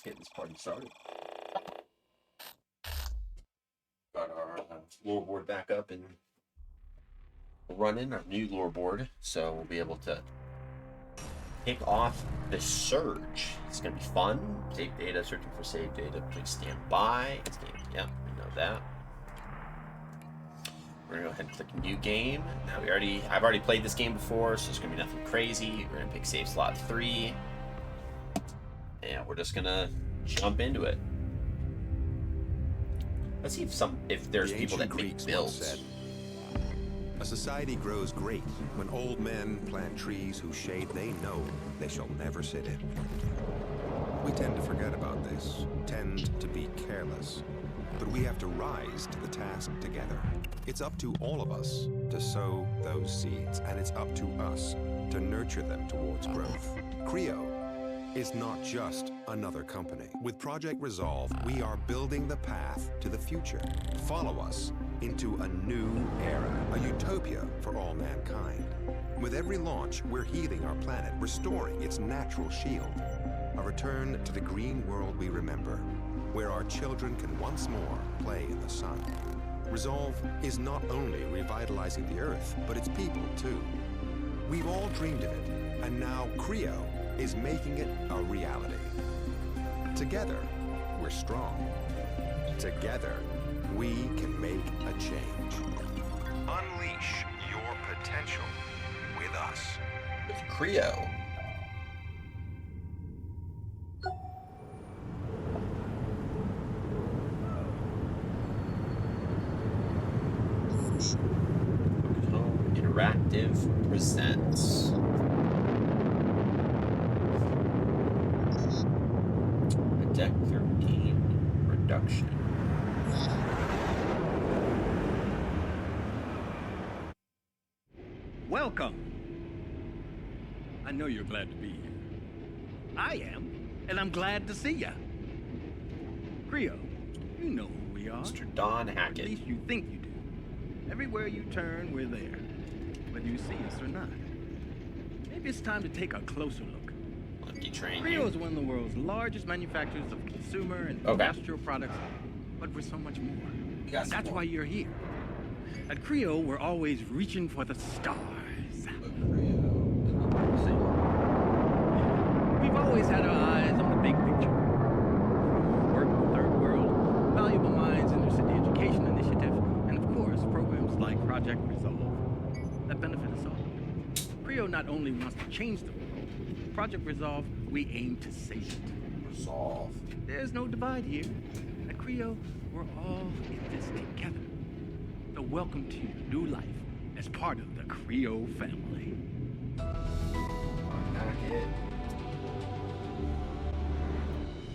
get this party started. Got our lore board back up and running, our new lore board, so we'll be able to kick off the surge. It's gonna be fun. Save data, searching for save data. Please stand by. Yep, we know that. We're gonna go ahead and click new game. Now I've already played this game before, so it's gonna be nothing crazy. We're gonna pick save slot 3, and we're just gonna jump into it. Let's see if there's people that make builds. Said, a society grows great when old men plant trees whose shade they know they shall never sit in. We tend to forget about this, tend to be careless, but we have to rise to the task together. It's up to all of us to sow those seeds, and it's up to us to nurture them towards growth. CREO is not just another company. With Project Resolve, we are building the path to the future. Follow us into a new era, a utopia for all mankind. With every launch, we're healing our planet, restoring its natural shield. A return to the green world we remember, where our children can once more play in the sun. Resolve is not only revitalizing the Earth, but its people too. We've all dreamed of it, and now CREO is making it a reality. Together, we're strong. Together, we can make a change. Unleash your potential with us. With CREO. Interactive presents. Deck 13 reduction. Welcome. I know you're glad to be here. I am, and I'm glad to see ya. CREO, you know who we are. Mr. Don Hackett. At least you think you do. Everywhere you turn, we're there, whether you see us or not. Maybe it's time to take a closer look. CREO is one of the world's largest manufacturers of consumer and industrial products, but we're so much more. That's why you're here. At CREO, we're always reaching for the stars. We've always had our eyes on the big picture. Work in the third world, valuable minds in the city education initiative, and of course, programs like Project Resolve that benefit us all. CREO not only wants to change the world, Project Resolve, we aim to save it. Resolve. There's no divide here. At CREO, we're all in this together. So welcome to your new life as part of the CREO family.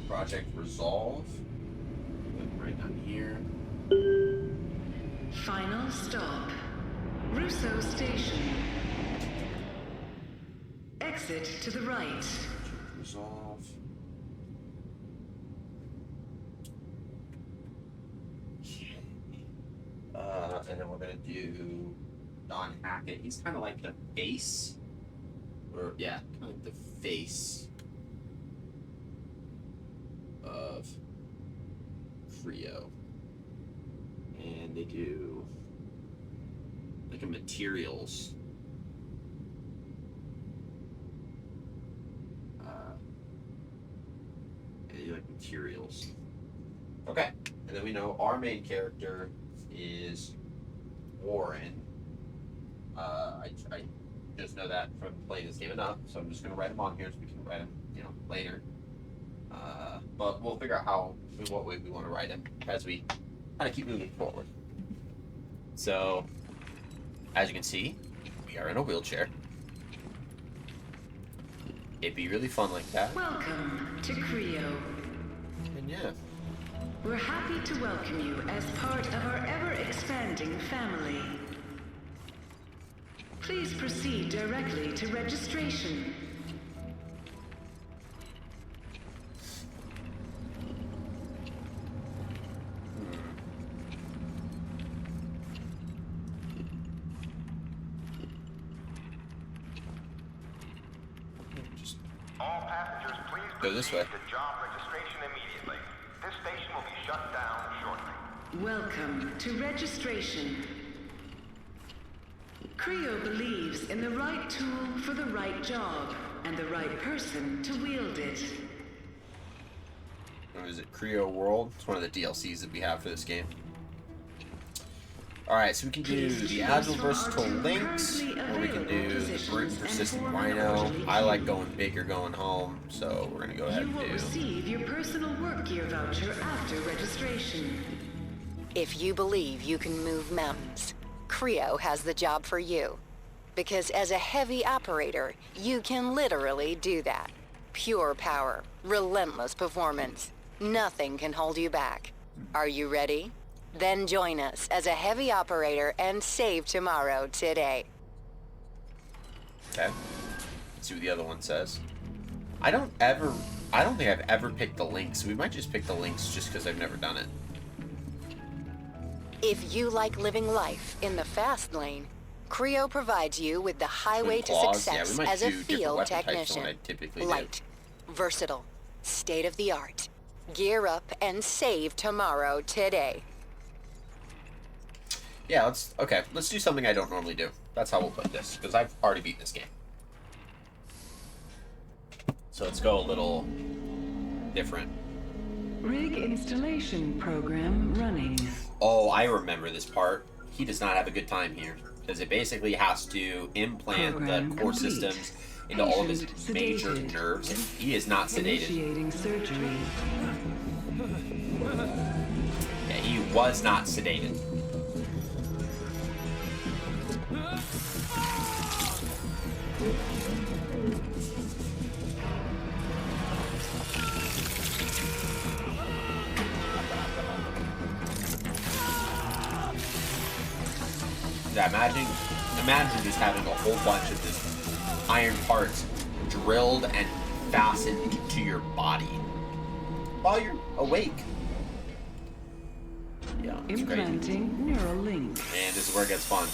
Project Resolve. Right down here. Final stop. Russo Station. Exit to the right. Resolve. And then we're gonna do Don Hackett. He's kind of like the face, or yeah, kind of like the face of CREO. And they do like a materials. Materials. Okay, and then we know our main character is Warren. I just know that from playing this game enough, so I'm just gonna write him on here so we can write him, later. But we'll figure out what way we want to write him as we kind of keep moving forward. So, as you can see, we are in a wheelchair. It'd be really fun like that. Welcome to CREO. And yeah. We're happy to welcome you as part of our ever-expanding family. Please proceed directly to registration. All passengers, please Go this way. proceed to job registration registration immediately. This station will be shut down shortly. Welcome to registration. CREO believes in the right tool for the right job and the right person to wield it. Or is it CREO World? It's one of the DLCs that we have for this game. Alright, so we can do the agile versatile lynx, or we can do the brute persistent rhino. I like going big or going home, so we're going to go ahead and do... You will receive your personal work gear voucher after registration. If you believe you can move mountains, CREO has the job for you. Because as a heavy operator, you can literally do that. Pure power, relentless performance. Nothing can hold you back. Are you ready? Then join us as a heavy operator and save tomorrow today. Okay. Let's see what the other one says. I don't think I've ever picked the lynx. We might just pick the lynx just because I've never done it. If you like living life in the fast lane, CREO provides you with the highway to success as a field technician. Light, versatile, state-of-the-art. Gear up and save tomorrow today. Yeah, let's do something I don't normally do. That's how we'll play this, because I've already beaten this game. So let's go a little different. Rig installation program running. Oh, I remember this part. He does not have a good time here, because it basically has to implant Program the core complete. systems into all of his Patient major sedated. nerves, and he is not sedated. Initiating surgery. Yeah, he was not sedated. Yeah, imagine just having a whole bunch of this iron parts drilled and fastened to your body while you're awake. Yeah, it's crazy. Implanting neural link. And this is where it gets fun.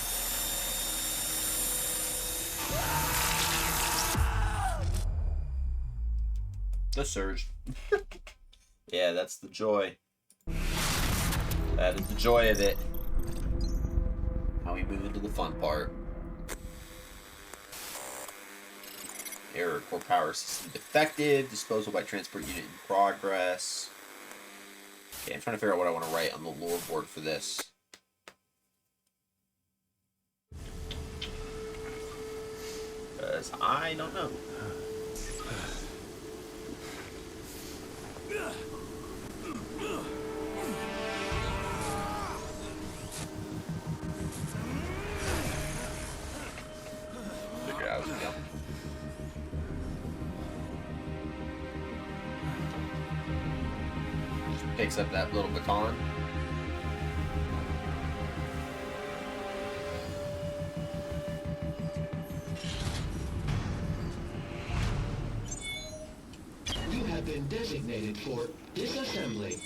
The surge. Yeah, that's the joy. That is the joy of it. Now we move into the fun part. Error, core power system defective. Disposal by transport unit in progress. Okay, I'm trying to figure out what I want to write on the lore board for this. Because I don't know. Figure it out as we go. Picks up that little baton. You have been designated for disassembly.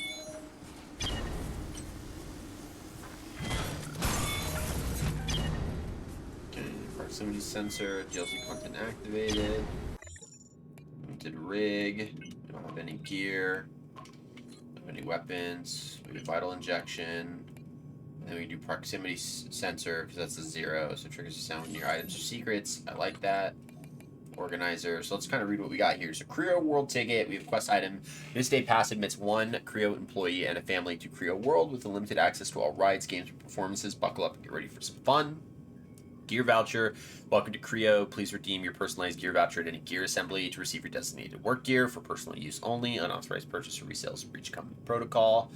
Okay, proximity sensor, DLC content activated. Limited rig. We don't have any gear. Don't have any weapons. We do vital injection. And then we do proximity sensor because that's a 0, so it triggers the sound when your items are secrets. I like that. Organizer. So let's kind of read what we got here. So CREO World ticket. We have a quest item. This day pass admits one CREO employee and a family to CREO World with unlimited access to all rides, games, and performances. Buckle up and get ready for some fun. Gear voucher. Welcome to CREO. Please redeem your personalized gear voucher at any gear assembly to receive your designated work gear for personal use only. Unauthorized purchase or resales breach company protocol.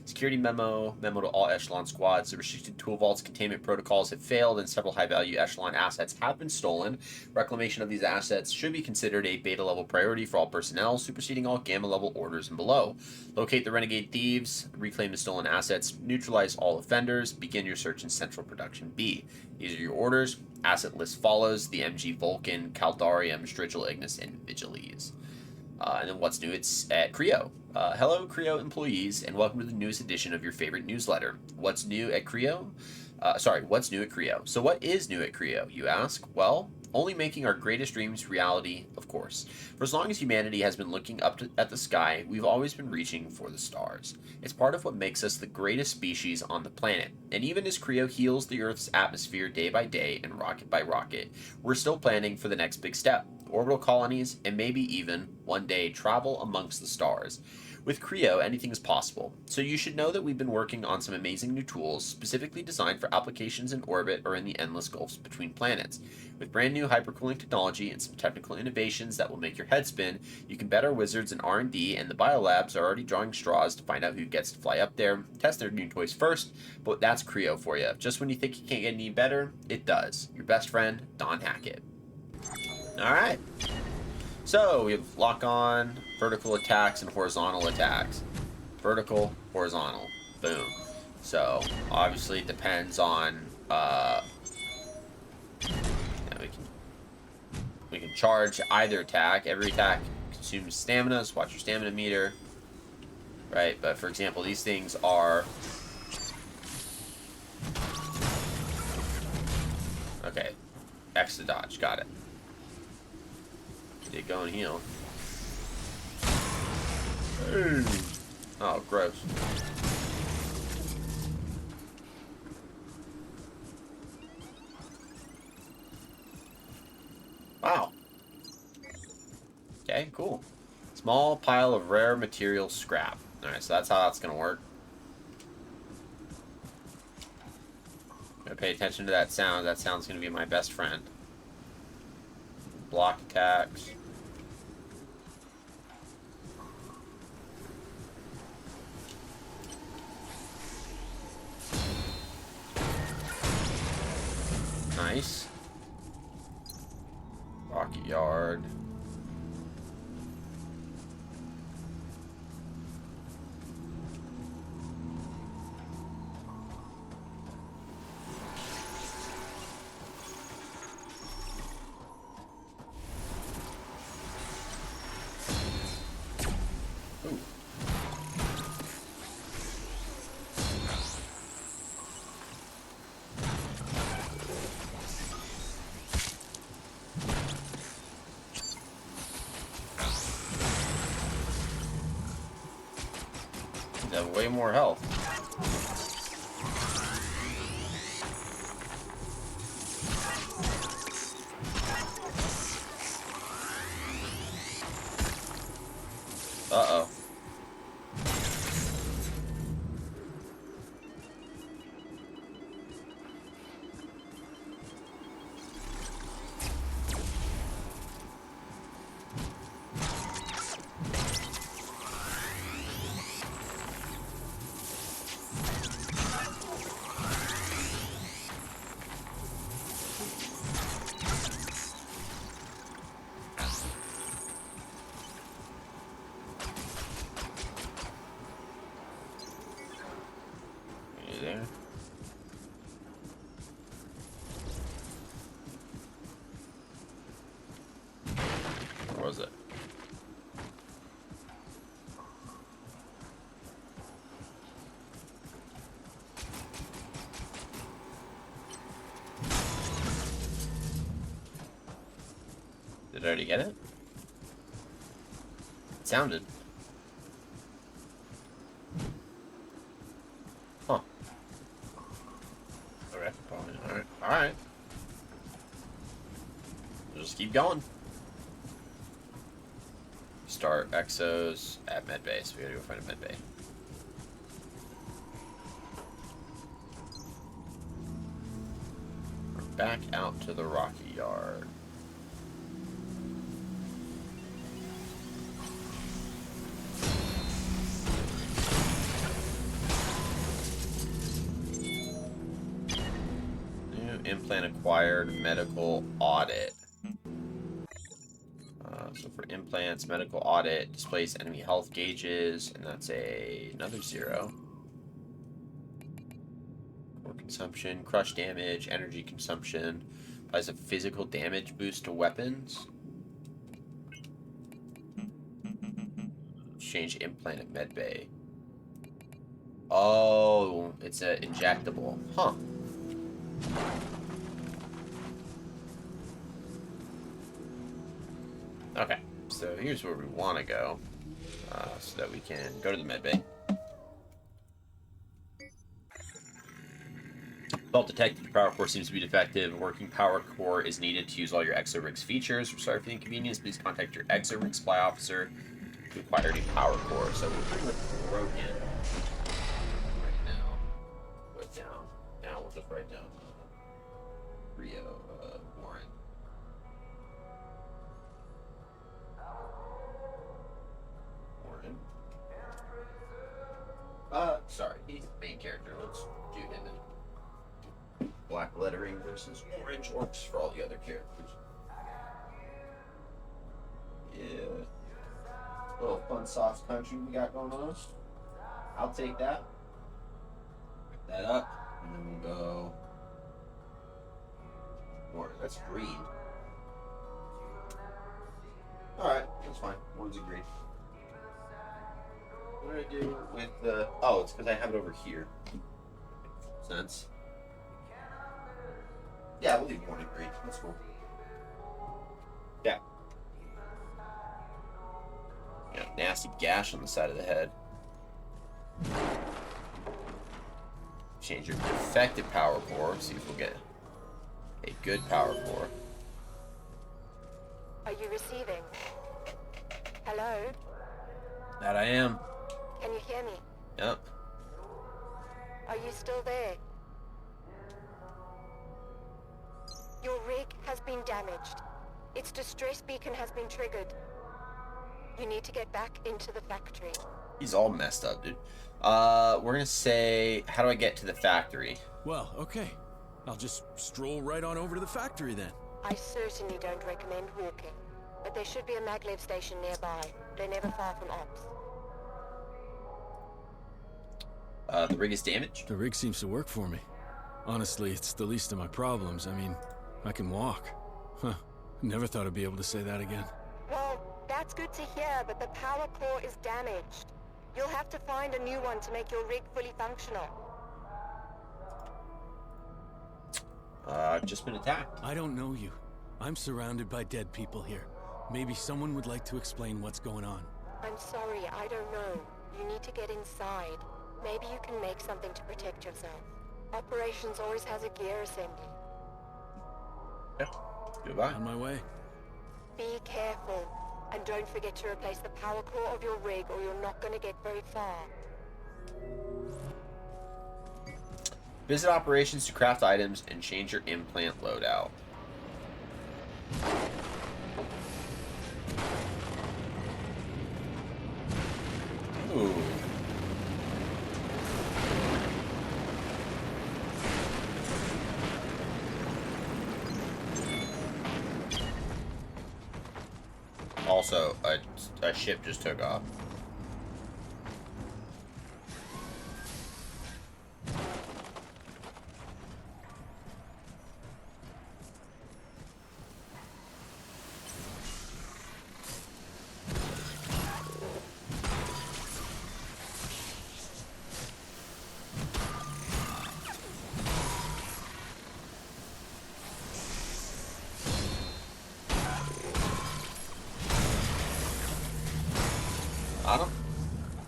Security memo to all Echelon squads. The restricted tool vault's containment protocols have failed and several high-value Echelon assets have been stolen. Reclamation of these assets should be considered a beta-level priority for all personnel, superseding all gamma-level orders and below. Locate the renegade thieves, reclaim the stolen assets, neutralize all offenders, begin your search in Central Production B. These are your orders. Asset list follows: the MG Vulcan, Caldarium, Strigil Ignis, and Vigilese. And then what's new? It's at CREO. Hello, CREO employees, and welcome to the newest edition of your favorite newsletter. What's new at CREO? What's new at CREO? So what is new at CREO, you ask? Well, only making our greatest dreams reality, of course. For as long as humanity has been looking at the sky, we've always been reaching for the stars. It's part of what makes us the greatest species on the planet. And even as CREO heals the Earth's atmosphere day by day and rocket by rocket, we're still planning for the next big step: orbital colonies, and maybe even, one day, travel amongst the stars. With CREO, anything is possible, so you should know that we've been working on some amazing new tools specifically designed for applications in orbit or in the endless gulfs between planets. With brand new hypercooling technology and some technical innovations that will make your head spin, you can bet our wizards in R&D, and the biolabs are already drawing straws to find out who gets to fly up there, test their new toys first, but that's CREO for you. Just when you think it can't get any better, it does. Your best friend, Don Hackett. Alright. So, we have lock-on, vertical attacks, and horizontal attacks. Vertical, horizontal. Boom. So, obviously it depends on, we can charge either attack. Every attack consumes stamina, so watch your stamina meter. Right, but for example, these things are... Okay. X to dodge, got it. Did go and heal. Oh, gross. Wow. Okay, cool. Small pile of rare material scrap. Alright, so that's how that's gonna work. Gotta pay attention to that sound. That sound's gonna be my best friend. Block attacks. Nice. Rocket yard. Ooh. They have way more health. Uh-oh. There. Where was it? Did I already get it? It sounded. Huh. Okay, probably. Alright. Alright. We'll just keep going. Start exos at medbay, so we gotta go find a medbay. We're back out to the rocky yard. Implant acquired, medical audit. So for implants, medical audit displays enemy health gauges, and that's another 0. Core consumption, crush damage, energy consumption, applies a physical damage boost to weapons. Change implant at medbay. Oh, it's an injectable. Huh. so here's where we want to go, so that we can go to the medbay. Assault detected. Your power core seems to be defective. A working power core is needed to use all your exo-rig's features. We're sorry for the inconvenience. Please contact your exo-rig supply officer to acquire a new power core. So we're pretty much broken right now. Put down. Now we'll just write down CREO, Warren. Warren. Sorry, he's the main character. Let's do him in black lettering versus orange orcs for all the other characters. Yeah. Little fun soft country we got going on. I'll take that. Pick that up. And then we'll go. Or that's green. Alright, that's fine. One's a green. What do I do with the. Oh, it's because I have it over here. Sense. Yeah, we'll do morning green. That's cool. Yeah. Got a nasty gash on the side of the head. Change your defective power core. See if we'll get a good power core. Are you receiving? Hello? That I am. Can you hear me? Yep. Are you still there? Your rig has been damaged. Its distress beacon has been triggered. You need to get back into the factory. He's all messed up, dude. We're gonna say, how do I get to the factory? Well, okay. I'll just stroll right on over to the factory then. I certainly don't recommend walking, but there should be a maglev station nearby. They're never far from ops. The rig is damaged? The rig seems to work for me. Honestly, it's the least of my problems. I mean, I can walk. Huh. Never thought I'd be able to say that again. Well, that's good to hear, but the power core is damaged. You'll have to find a new one to make your rig fully functional. I've just been attacked. I don't know you. I'm surrounded by dead people here. Maybe someone would like to explain what's going on. I'm sorry, I don't know. You need to get inside. Maybe you can make something to protect yourself. Operations always has a gear assembly. Yeah. Goodbye. On my way. Be careful, and don't forget to replace the power core of your rig or you're not going to get very far. Visit operations to craft items and change your implant loadout. Ooh. Also, a ship just took off.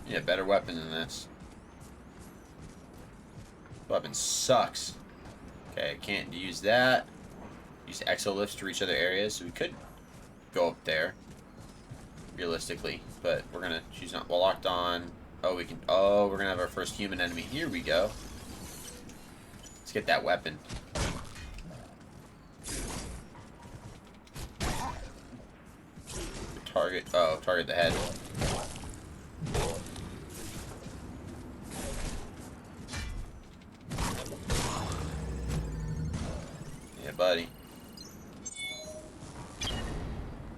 Yeah, better weapon than this. Weapon sucks. Okay, I can't use that. Use exolifts to reach other areas, so we could go up there. Realistically, but we're gonna choose not. Well, locked on. Oh, we can. Oh, we're gonna have our first human enemy. Here we go. Let's get that weapon. Target. Oh, target the head. Yeah, buddy.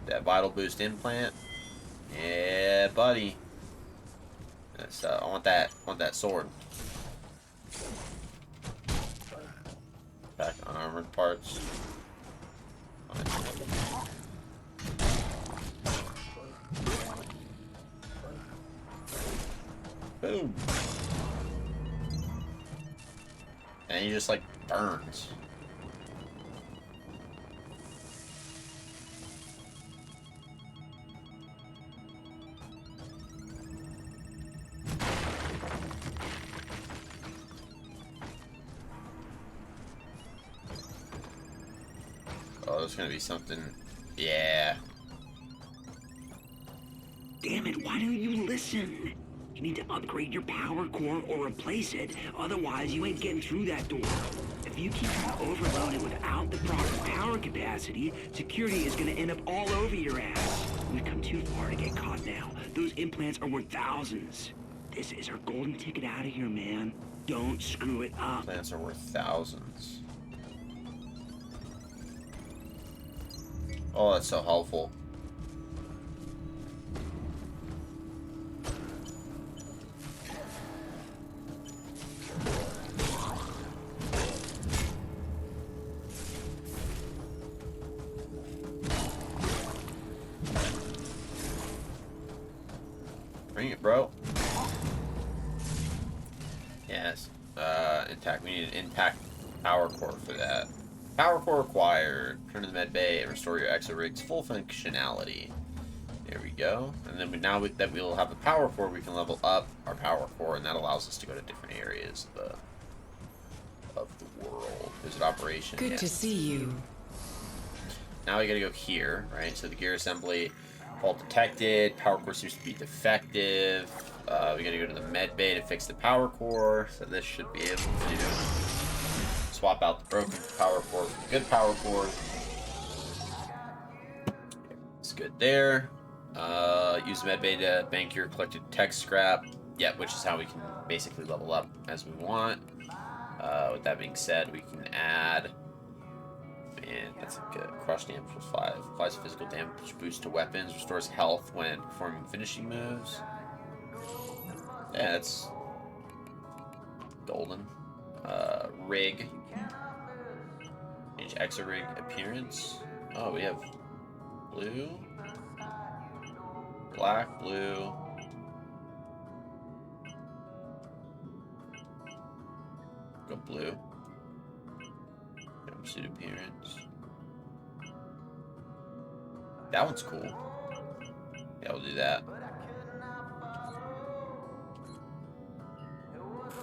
That vital boost implant. Yeah, buddy. That's, I want that sword. Back on armored parts. Boom. And he just like burns. it's gonna be something. Yeah. Damn it, why don't you listen? You need to upgrade your power core or replace it, otherwise you ain't getting through that door. If you keep overloaded without the proper power capacity, security is gonna end up all over your ass. We've come too far to get caught now. Those implants are worth thousands. This is our golden ticket out of here, man. Don't screw it up. Implants are worth thousands. Oh, that's so helpful. Bring it, bro. Yes. Intact. We need an impact power core for that. Power core required. Turn to the med bay and restore your exo rig's full functionality. There we go. And then now that we'll have a power core, we can level up our power core, and that allows us to go to different areas of the world. Visit operation. Good to see you. Now we gotta go here, right? So the gear assembly, fault detected. Power core seems to be defective. We gotta go to the med bay to fix the power core. So this should be able to swap out the broken power core for the good power core. It's good there. Use the med bay to bank your collected tech scrap. Yeah, which is how we can basically level up as we want. With that being said, we can add. And that's a good. Crush damage plus 5. Applies physical damage boost to weapons. Restores health when performing finishing moves. Yeah, that's golden. Rig. Change exo rig appearance. Oh, we have blue, black, blue. Go blue. Jumpsuit appearance. That one's cool. Yeah, we'll do that.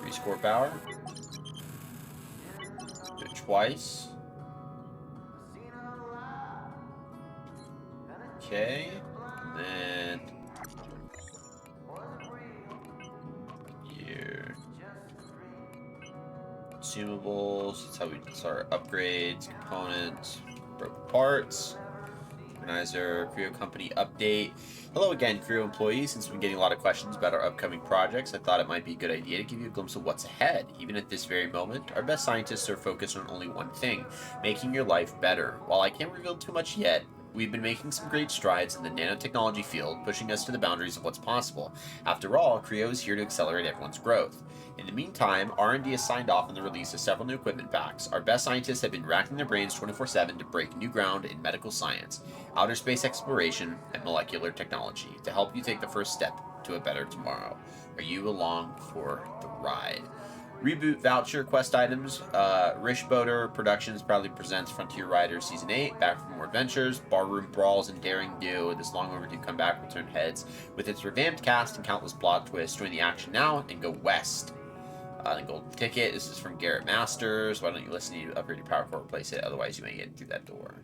Rescore power. Do it twice. Okay. Then here. Consumables. That's how we start upgrades, components, broken parts. Organizer, CREO company update. Hello again, CREO employees. Since we've been getting a lot of questions about our upcoming projects, I thought it might be a good idea to give you a glimpse of what's ahead. Even at this very moment, our best scientists are focused on only one thing, making your life better. While I can't reveal too much yet, we've been making some great strides in the nanotechnology field, pushing us to the boundaries of what's possible. After all, CREO is here to accelerate everyone's growth. In the meantime, R&D has signed off on the release of several new equipment packs. Our best scientists have been racking their brains 24/7 to break new ground in medical science, outer space exploration, and molecular technology to help you take the first step to a better tomorrow. Are you along for the ride? Reboot voucher quest items. Rishboater Productions proudly presents Frontier Riders Season 8. Back for more adventures, barroom brawls, and daring do. This long overdue comeback will turn heads with its revamped cast and countless plot twists. Join the action now and go west. The golden ticket. This is from Garrett Masters. Why don't you listen to upgrade your power core, replace it, otherwise you ain't getting through that door.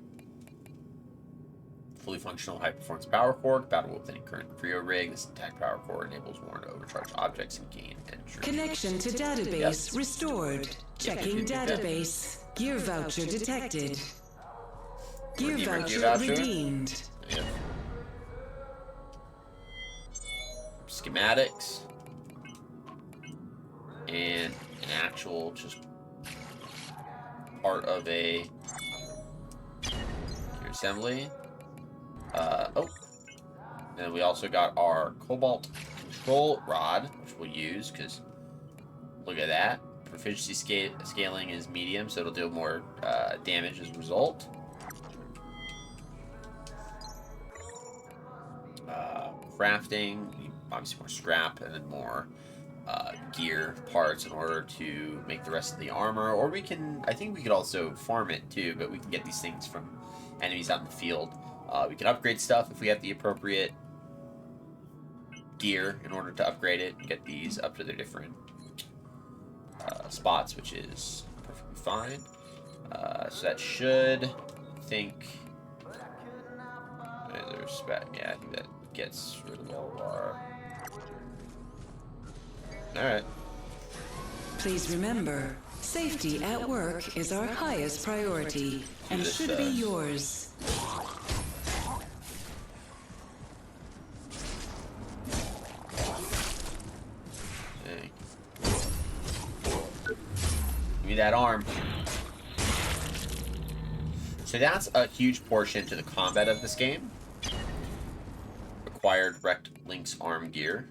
Fully functional high-performance power core, compatible with any current CREO rig. This intact power core enables Warren to overcharge objects and gain entry. Connection to database restored. Checking database. Gear voucher detected. Gear voucher redeemed. Yep. Schematics. And an actual just part of a gear assembly. And we also got our cobalt control rod, which we'll use because look at that. Proficiency scaling is medium, so it'll deal more damage as a result. Crafting, obviously more scrap, and then more gear parts in order to make the rest of the armor. Or we can, I think we could also farm it too, but we can get these things from enemies out in the field. We can upgrade stuff if we have the appropriate gear in order to upgrade it and get these up to their different spots, which is perfectly fine. So that should, I think... Yeah, I think that gets rid of all of our... Alright. Please remember, safety at work is our highest priority and should be yours. Hey. Give me that arm. So that's a huge portion to the combat of this game. Acquired wrecked Link's arm gear.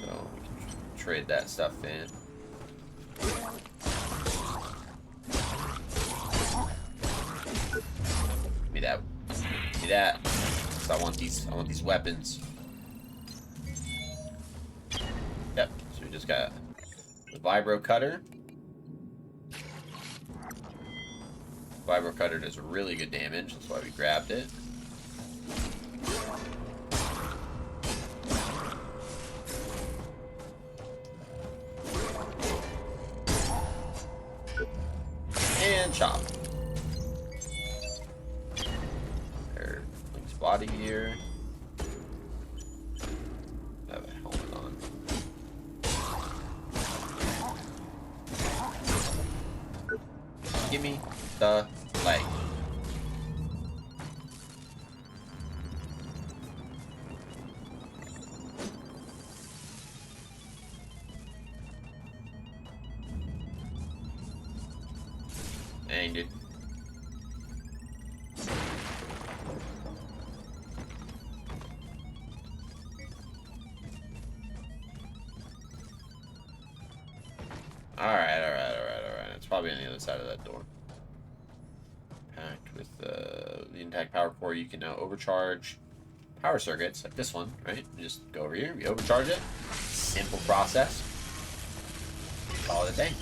So we can trade that stuff in. Give me that. Give me that. 'Cause I want these weapons. Yep. So we just got the vibro cutter. Vibro cutter does really good damage. That's why we grabbed it. And chop. There, Link's body gear. Have a helmet on. Give me the leg. Dang, dude. Alright. It's probably on the other side of that door. Packed with the intact power core, you can now overcharge power circuits like this one, right? You just go over here, we overcharge it. Simple process. Call it a day.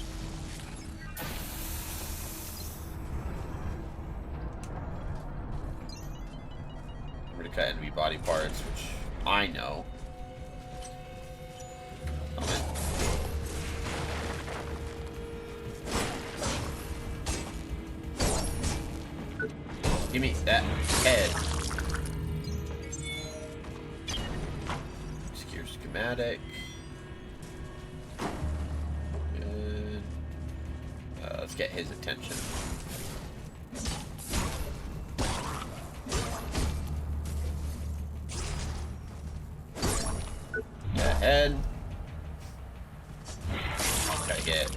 We're gonna cut enemy body parts, which I know. Give me that head. Secure schematic. Good. Let's get his attention. That head. Gotta get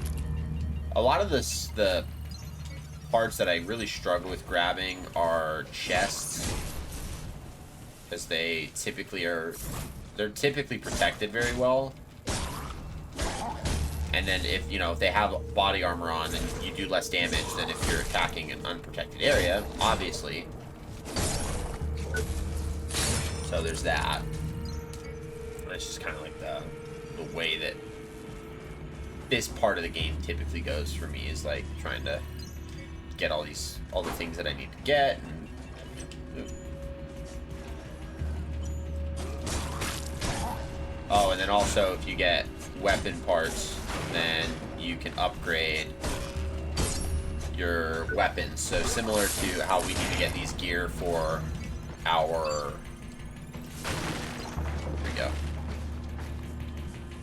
a lot of this. The parts that I really struggle with grabbing are chests, because they're typically protected very well. And then if they have body armor on, then you do less damage than if you're attacking an unprotected area, obviously. So there's that. That's just kind of like the way that this part of the game typically goes for me, is like trying to get all the things that I need to get. Oh, and then also if you get weapon parts, then you can upgrade your weapons. So similar to how we need to get these gear for our... There we go.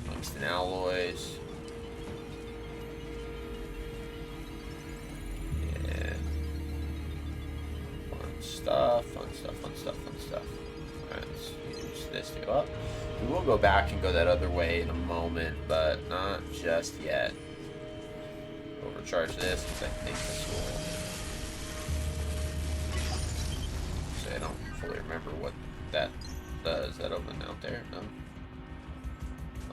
Tungsten alloys. Fun stuff. Alright, let's use this to go up. We will go back and go that other way in a moment, but not just yet. Overcharge this, because I think this will... So I don't fully remember what that does. That open out there? No?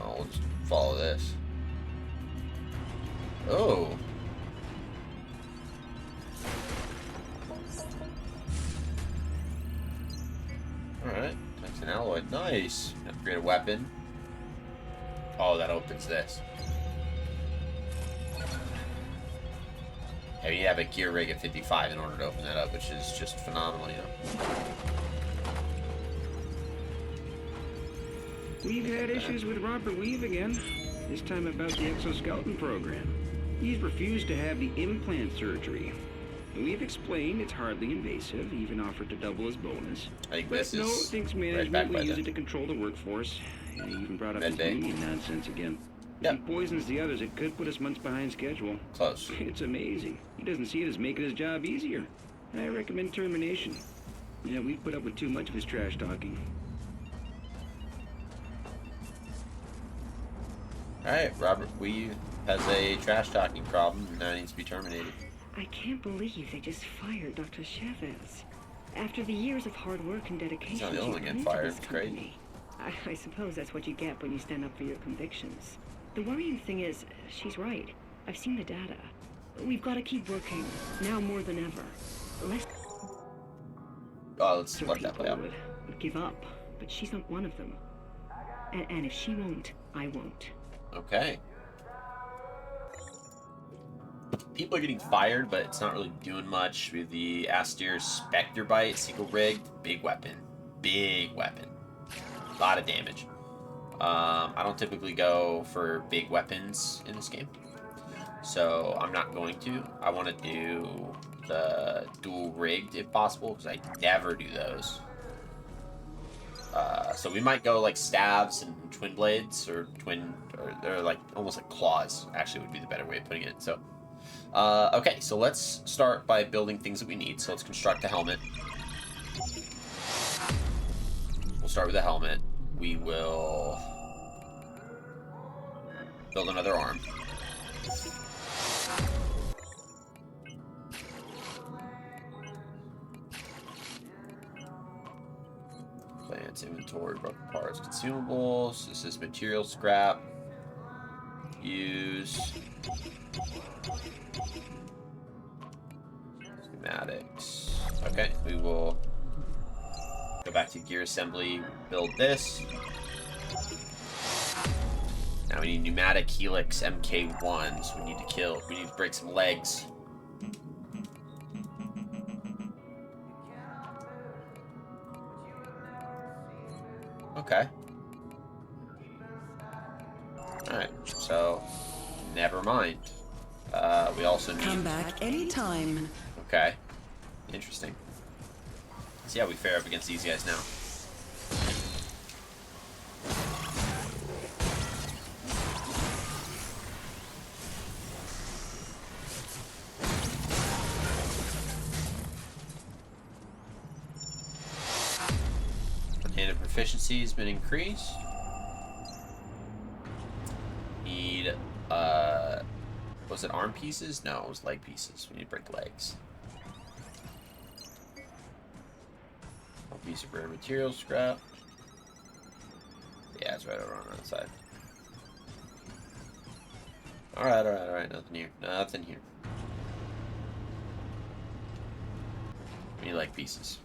Oh, we'll just follow this. Oh! Alright, tungsten alloy. Nice. Upgrade a weapon. Oh, that opens this. Yeah, you have a gear rig at 55 in order to open that up, which is just phenomenal, We've had issues with Robert Weave again. This time about the exoskeleton program. He's refused to have the implant surgery. We've explained it's hardly invasive, even offered to double as bonus. I think But this no is thinks right management back by will use the it to control the workforce. And he even brought up Med his Bay. union nonsense again. Yep. If he poisons the others, it could put us months behind schedule. Close. It's amazing. He doesn't see it as making his job easier. I recommend termination. Yeah, we've put up with too much of his trash talking. Alright, Robert Weave has a trash talking problem and now needs to be terminated. I can't believe they just fired Dr. Chavez. After the years of hard work and dedication, He's not the only one she getting went into fired. this It's crazy. company. I suppose that's what you get when you stand up for your convictions. The worrying thing is, she's right. I've seen the data. We've got to keep working, now more than ever. Let's let that play out. Would give up, but she's not one of them. And if she won't, I won't. Okay. People are getting fired, but it's not really doing much with the Aster Spectre Bite, single rigged, big weapon. Big weapon. A lot of damage. I don't typically go for big weapons in this game, so I'm not going to. I want to do the dual rigged if possible, because I never do those. So we might go like stabs and twin blades, or they're like almost like claws, actually would be the better way of putting it. So okay, so let's start by building things that we need. So let's construct a helmet. We'll start with a helmet. We will build another arm. Plants, inventory, broken parts, consumables. This is material scrap. Use schematics. Okay, we will go back to gear assembly, build this. Now we need pneumatic helix MK1, so we need to break some legs. Okay. Alright, so never mind. We also need... Come back anytime. Okay. Interesting. See how we fare up against these guys now. And proficiency has been increased. Need, was it arm pieces? No, it was leg pieces. We need to break legs. One piece of rare material scrap. Yeah, it's right over on that side. Alright. Nothing here. Nothing here. We need leg pieces.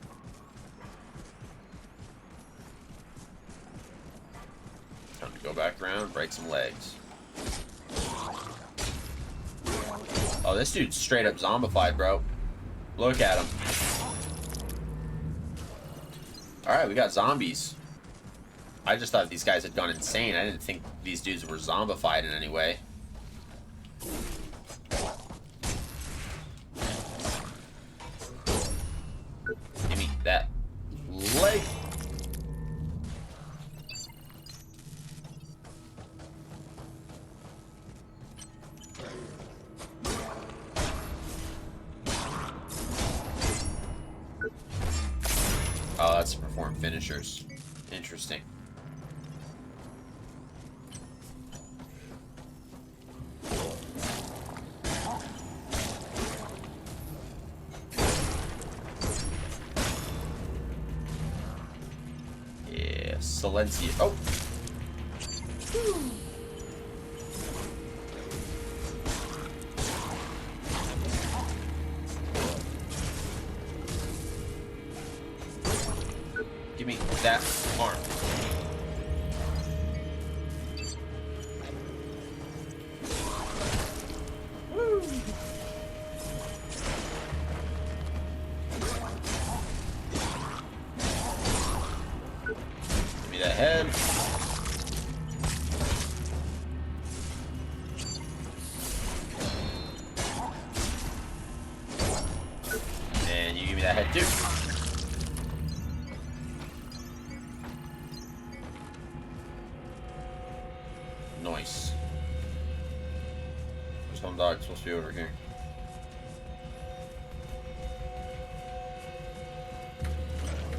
Time to go back around, break some legs. Oh, this dude's straight up zombified, bro. Look at him. Alright, we got zombies. I just thought these guys had gone insane. I didn't think these dudes were zombified in any way. Give me that leg. Oh, that's to perform finishers. Interesting. Yeah, Silencio. Oh! Give me that arm. Woo. Give me that head. Nice. There's one dog supposed to be over here.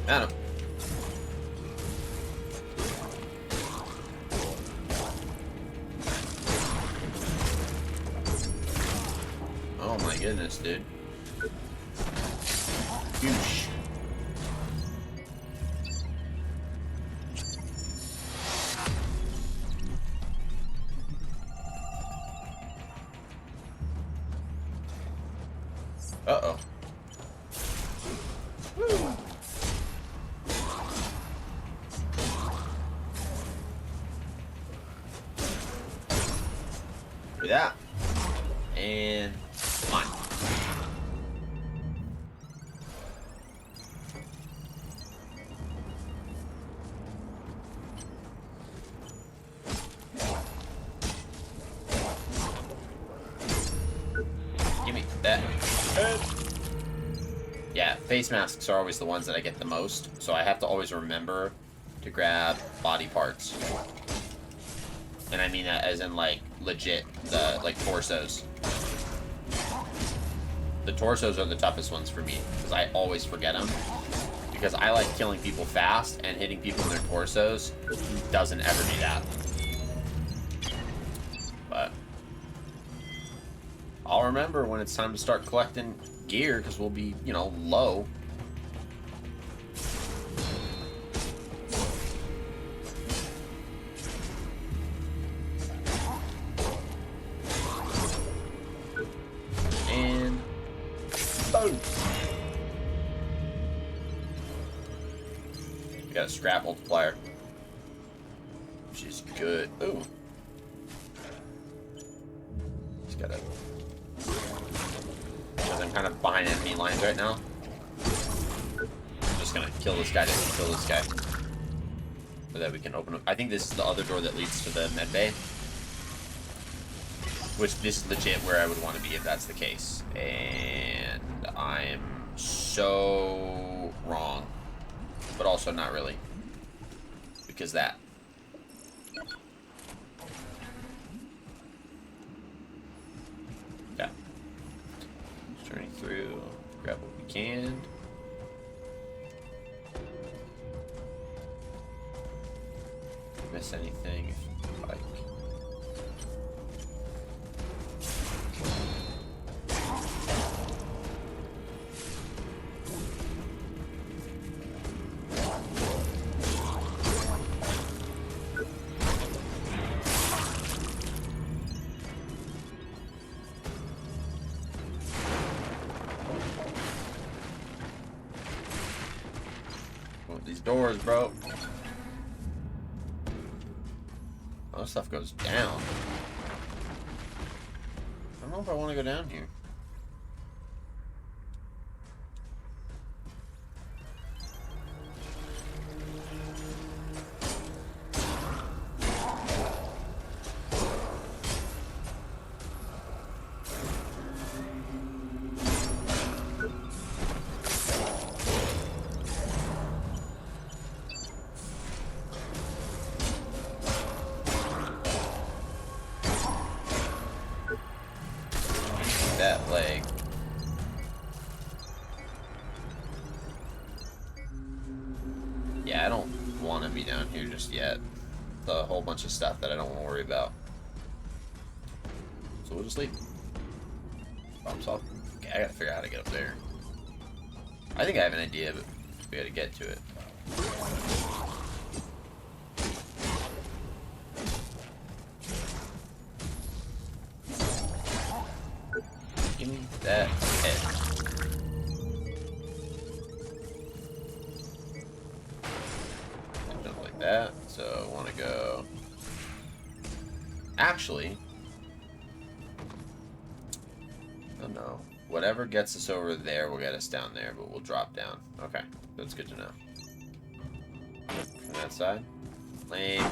Got him. Oh my goodness, dude. Huge. Uh-oh. Do that. And come on. Give me that. Yeah, face masks are always the ones that I get the most, so I have to always remember to grab body parts. And I mean that as in, like, legit, the, like, torsos. The torsos are the toughest ones for me, because I always forget them. Because I like killing people fast, and hitting people in their torsos doesn't ever do that. But I'll remember when it's time to start collecting gear, because we'll be, you know, low. And boom. We got a scrap multiplier, which is good. Ooh. Just gotta. Because I'm kind of behind enemy lines right now. I'm just gonna kill this guy to kill this guy. So that we can open up. I think this is the other door that leads to the med bay. Which, this is legit where I would want to be if that's the case. And I'm so wrong. But also not really. Because that. Yeah. Just turning through. Grab what we can. Miss anything if you like. These doors, bro. All this stuff goes down. I don't know if I want to go down here. That leg. Yeah, I don't want to be down here just yet. A whole bunch of stuff that I don't want to worry about. So we'll just leave. Problem solved. Okay, I gotta figure out how to get up there. I think I have an idea, but we gotta get to it. Give me that head. Jump like that. So I want to go. Actually, oh no. Whatever gets us over there will get us down there, but we'll drop down. Okay, that's good to know. From that side. Lame.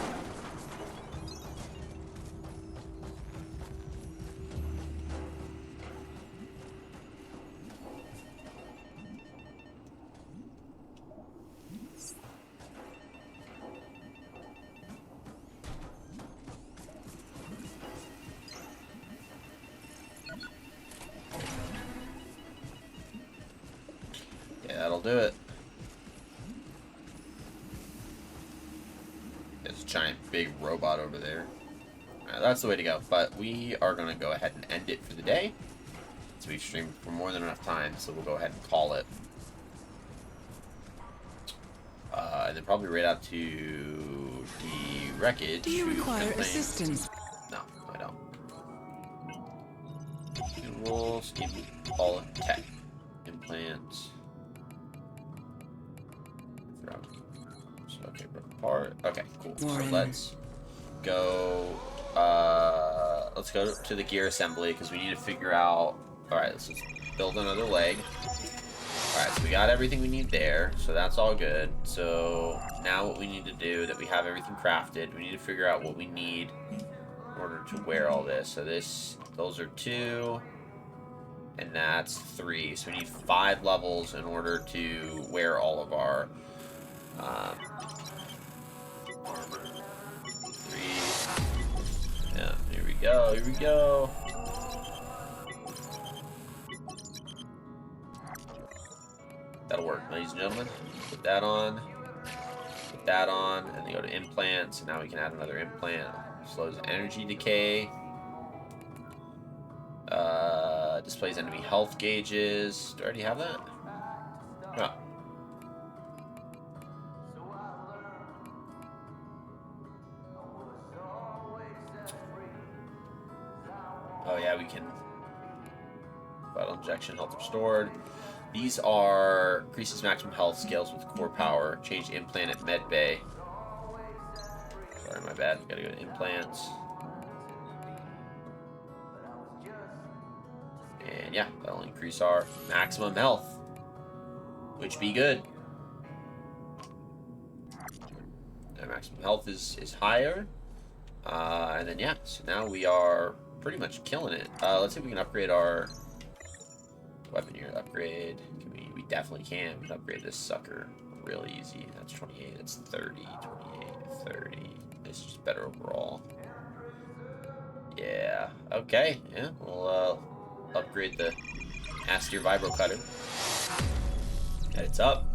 do it. There's a giant big robot over there. Alright, that's the way to go. But we are going to go ahead and end it for the day. So we've streamed for more than enough time, so we'll go ahead and call it. And then probably right out to the wreckage. Do you require assistance? No, I don't. And we'll skip all of tech. Implants. Okay, broken apart. Okay, cool. So let's go. Let's go to the gear assembly because we need to figure out. All right, let's just build another leg. All right, so we got everything we need there, so that's all good. So now what we need to do, that we have everything crafted, we need to figure out what we need in order to wear all this. So those are 2, and that's 3. So we need 5 levels in order to wear all of our armor. 3. Yeah, here we go. Here we go. That'll work, ladies and gentlemen. Put that on, and then go to implants, and now we can add another implant. Slows energy decay. Displays enemy health gauges. Do I already have that? No. Oh yeah, we can. Vital injection, health restored. These are increases maximum health, scales with core power, change implant at med bay. Sorry, my bad. Gotta go to implants. And yeah, that'll increase our maximum health, which be good. Our maximum health is higher. And then yeah, so now we are pretty much killing it. Let's see if we can upgrade our weapon here. Upgrade. We definitely can. We can upgrade this sucker real easy. That's 28. That's 30. 28. 30. This is just better overall. Yeah. Okay. Yeah. We'll upgrade the Astier Vibro Cutter. It's up.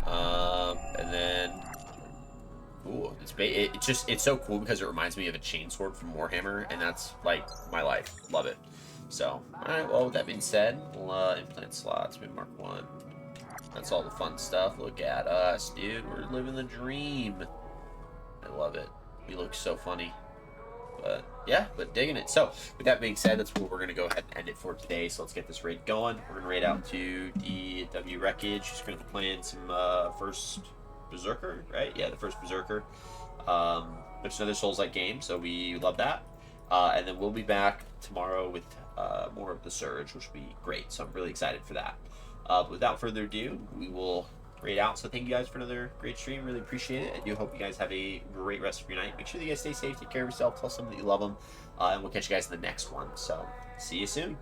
And then. Ooh, it's so cool because it reminds me of a chainsword from Warhammer, and that's like my life. Love it. So, alright, well, with that being said, we'll implant slots, we mark 1. That's all the fun stuff. Look at us, dude. We're living the dream. I love it. We look so funny. But, yeah, but digging it. So, with that being said, that's where we're going to go ahead and end it for today. So, let's get this raid going. We're going to raid out to DW Wreckage. Just going to be playing some first Berserker, right? Yeah, the first Berserker. It's another Souls-like game, so we love that. And then we'll be back tomorrow with more of the Surge, which will be great. So I'm really excited for that. But without further ado, we will raid out. So thank you guys for another great stream. Really appreciate it. I do hope you guys have a great rest of your night. Make sure that you guys stay safe, take care of yourself, tell somebody that you love them, and we'll catch you guys in the next one. So see you soon.